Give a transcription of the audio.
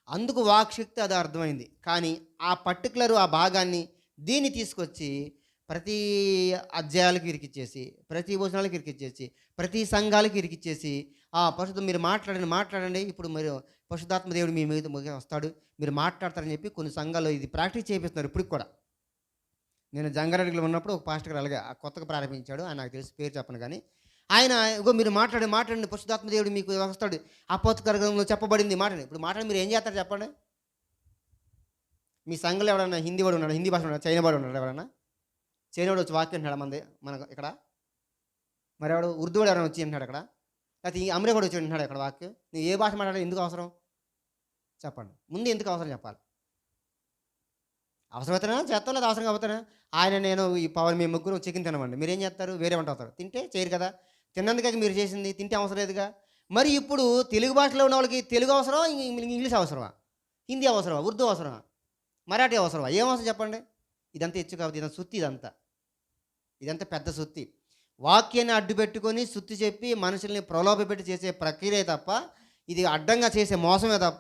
అందుకు వాక్శక్తి అది అర్థమైంది. కానీ ఆ పర్టిక్యులర్ ఆ భాగాన్ని దీన్ని తీసుకొచ్చి ప్రతి అధ్యాయాలకు ఇరికిచ్చేసి, ప్రతి వచనాలకు ఇరికిచ్చేసి, ప్రతి సంఘాలకి ఇరికిచ్చేసి, పరిశుద్ధం మీరు మాట్లాడండి, మాట్లాడండి. ఇప్పుడు మీరు పరిశుద్ధాత్మ దేవుడు మీ మీద వస్తాడు. మీరు మాట్లాడతారని చెప్పి కొన్ని సంఘాల్లో ఇది ప్రాక్టీస్ చేపిస్తున్నారు ఇప్పటికి కూడా. నేను జంగారెడ్డిలో ఉన్నప్పుడు ఒక పాస్టర్ గారు అలాగే కొత్తగా ప్రారంభించాడు. ఆయన నాకు తెలిసి పేరు చెప్పను గానీ, ఆయన ఇగో మీరు మాట్లాడండి, మాట్లాడండి పరిశుద్ధాత్మ దేవుడు మీకు వస్తాడు. అపోస్తల గ్రంథంలో చెప్పబడింది మాట్లాడండి. ఇప్పుడు మాట్లాడి మీరు ఏం చేస్తారు చెప్పండి? మీ సంఘంలో ఎవడన్నా హిందీ వాడు ఉన్నాడా? హిందీ భాష ఉన్నాడా? చైనా వాడు ఉన్నాడా ఎవడన్నా? చైనా వాడు వచ్చి వాక్యం అంటున్నాడా మనకు ఇక్కడ? మరెవడు ఉర్దూ వాడు ఎవరైనా వచ్చి అంటున్నాడు అక్కడ? లేకపోతే ఈ అమెరికా వాడు వచ్చి అంటున్నాడు అక్కడ వాక్యం? నువ్వు ఏ భాష మాట్లాడాలి? ఎందుకు అవసరం? చెప్పండి. ముందు ఎందుకు అవసరం చెప్పాలి. అవసరమైతేనా చేస్తాం, లేదా అవసరం కాకపోతేనా? నేను ఈ పవన్ మేము ముగ్గురు చికెన్ తినమండి. మీరేం చేస్తారు? వేరే వంట అవుతారు. తింటే చేయరు కదా. తిన్నందుకే మీరు చేసింది. తింటే అవసరం లేదుగా. మరి ఇప్పుడు తెలుగు భాషలో ఉన్న వాళ్ళకి తెలుగు అవసరమా? ఇంగ్లీష్ అవసరమా? హిందీ అవసరమా? ఉర్దూ అవసరమా? మరాఠీ అవసరమా? ఏం అవసరం చెప్పండి? ఇదంతా హెచ్చు కాబట్టి ఇదంతా సుత్తి. ఇదంతా పెద్ద సుత్తి. వాక్యాన్ని అడ్డు పెట్టుకొని సుత్తి చెప్పి మనుషుల్ని ప్రలోభపెట్టి చేసే ప్రక్రియ తప్ప, ఇది అడ్డంగా చేసే మోసమే తప్ప